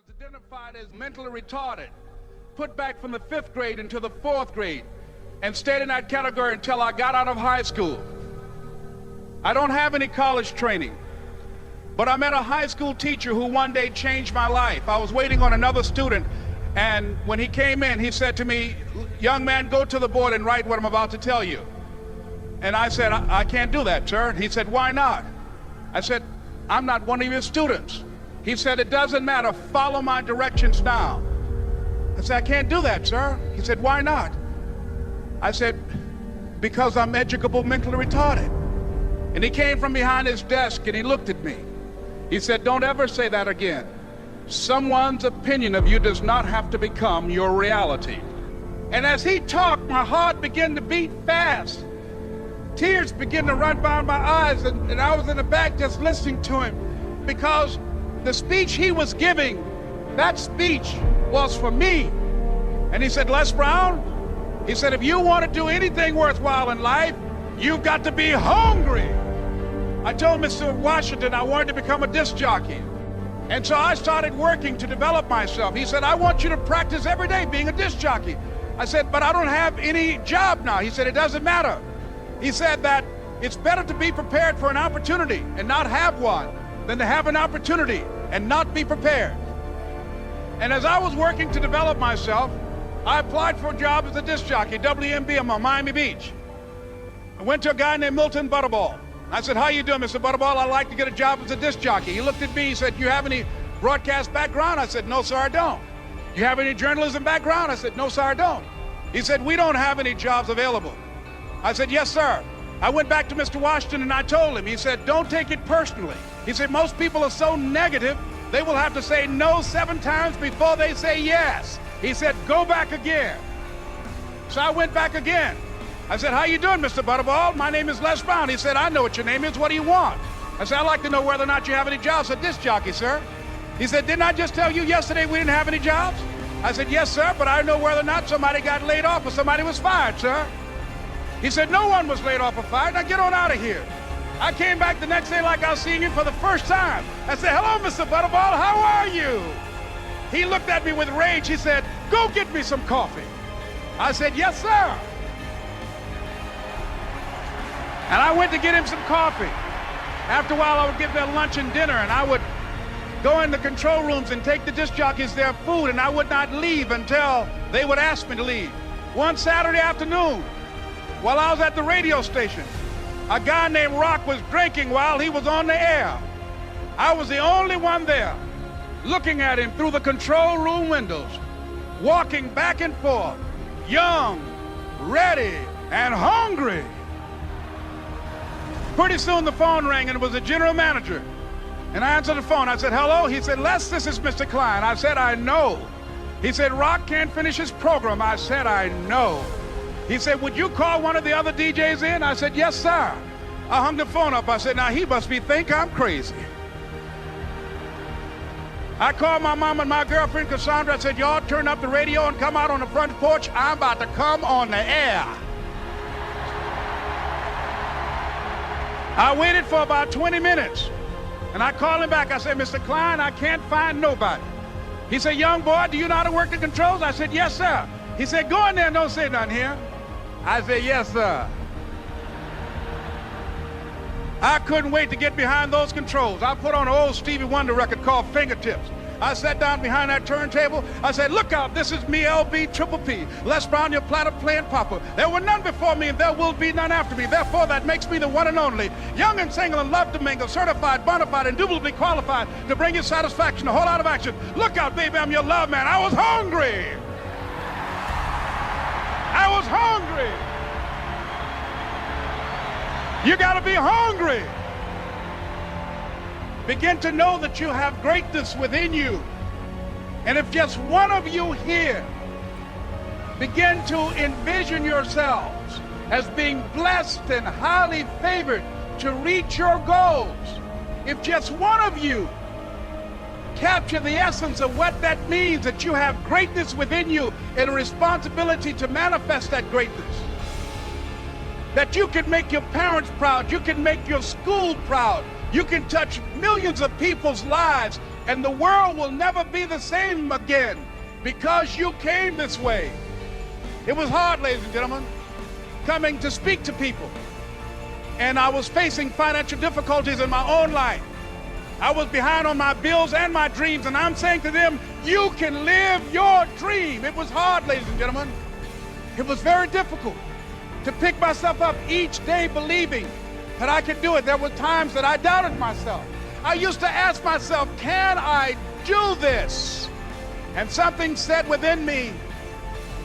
was identified as mentally retarded, put back from the 5th grade into the 4th grade, and stayed in that category until I got out of high school. I don't have any college training, but I met a high school teacher who one day changed my life. I was waiting on another student, and when he came in, he said to me, "Young man, go to the board and write what I'm about to tell you." And I said, I can't do that, sir. He said, "Why not?" I said, "I'm not one of your students." He said, "It doesn't matter, follow my directions now." I said, "I can't do that, sir." He said, "Why not?" I said, "Because I'm educable mentally retarded." And he came from behind his desk and he looked at me. He said, "Don't ever say that again. Someone's opinion of you does not have to become your reality." And as he talked, my heart began to beat fast. Tears began to run down my eyes, and I was in the back just listening to him, because the speech he was giving, that speech was for me. And he said, "Les Brown," he said, "if you want to do anything worthwhile in life, you've got to be hungry." I told Mr. Washington I wanted to become a disc jockey. And so I started working to develop myself. He said, "I want you to practice every day being a disc jockey." I said, "But I don't have any job now." He said, "It doesn't matter." He said that it's better to be prepared for an opportunity and not have one than to have an opportunity and not be prepared. And as I was working to develop myself, I applied for a job as a disc jockey, WMBM on Miami Beach. I went to a guy named Milton Butterball. I said, "How you doing, Mr. Butterball? I'd like to get a job as a disc jockey." He looked at me, he said, "You have any broadcast background?" I said, "No, sir, I don't." "You have any journalism background?" I said, "No, sir, I don't." He said, "We don't have any jobs available." I said, "Yes, sir." I went back to Mr. Washington and I told him. He said, "Don't take it personally." He said, "Most people are so negative, they will have to say no 7 times before they say yes." He said, "Go back again." So I went back again. I said, "How you doing, Mr. Butterball? My name is Les Brown." He said, "I know what your name is. What do you want?" I said, "I'd like to know whether or not you have any jobs as a disc jockey, sir." He said, "Didn't I just tell you yesterday we didn't have any jobs?" I said, "Yes, sir, but I know whether or not somebody got laid off or somebody was fired, sir." He said, "No one was laid off or fired. Now get on out of here." I came back the next day like I was seeing him for the first time. I said, "Hello, Mr. Butterball, how are you?" He looked at me with rage. He said, "Go get me some coffee." I said, "Yes, sir." And I went to get him some coffee. After a while, I would get their lunch and dinner, and I would go in the control rooms and take the disc jockeys their food, and I would not leave until they would ask me to leave. One Saturday afternoon, while I was at the radio station, a guy named Rock was drinking while he was on the air. I was the only one there, looking at him through the control room windows, walking back and forth, young, ready, and hungry. Pretty soon the phone rang, and it was the general manager. And I answered the phone. I said, "Hello?" He said, "Les, this is Mr. Klein." I said, "I know." He said, "Rock can't finish his program." I said, "I know." He said, "Would you call one of the other DJs in?" I said, "Yes, sir." I hung the phone up. I said, "Now he must think I'm crazy." I called my mom and my girlfriend, Cassandra. I said, "Y'all turn up the radio and come out on the front porch. I'm about to come on the air." I waited for about 20 minutes, and I called him back. I said, "Mr. Klein, I can't find nobody." He said, "Young boy, do you know how to work the controls?" I said, "Yes, sir." He said, "Go in there and don't say nothing here." I said, "Yes, sir." I couldn't wait to get behind those controls. I put on an old Stevie Wonder record called Fingertips. I sat down behind that turntable. I said, "Look out, this is me, LB Triple P, Les Brown, your platter playing papa. There were none before me and there will be none after me. Therefore, that makes me the one and only. Young and single and love to mingle, certified, bona fide, indubitably qualified to bring you satisfaction, a whole lot of action. Look out, baby, I'm your love man." I was hungry. I was hungry. You got to be hungry. Begin to know that you have greatness within you. And if just one of you here begin to envision yourselves as being blessed and highly favored to reach your goals, if just one of you capture the essence of what that means, that you have greatness within you and a responsibility to manifest that greatness, that you can make your parents proud, you can make your school proud, you can touch millions of people's lives And the world will never be the same again because you came this way. It was hard, ladies and gentlemen, coming to speak to people. And I was facing financial difficulties in my own life. I was behind on my bills and my dreams, and I'm saying to them, you can live your dream. It was hard, ladies and gentlemen. It was very difficult to pick myself up each day believing that I could do it. There were times that I doubted myself. I used to ask myself, can I do this? And something said within me,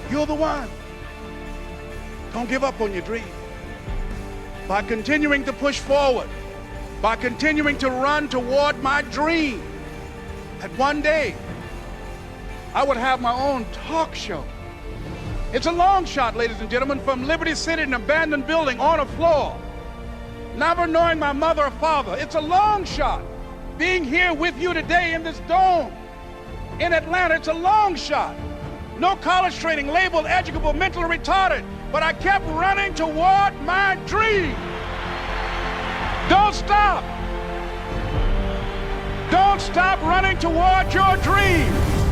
you're the one. Don't give up on your dream. By continuing to push forward, by continuing to run toward my dream, that one day I would have my own talk show. It's a long shot, ladies and gentlemen, from Liberty City, an abandoned building on a floor, never knowing my mother or father. It's a long shot. Being here with you today in this dome in Atlanta, it's a long shot. No college training, labeled educable, mentally retarded, but I kept running toward my dream. Don't stop. Don't stop running toward your dream.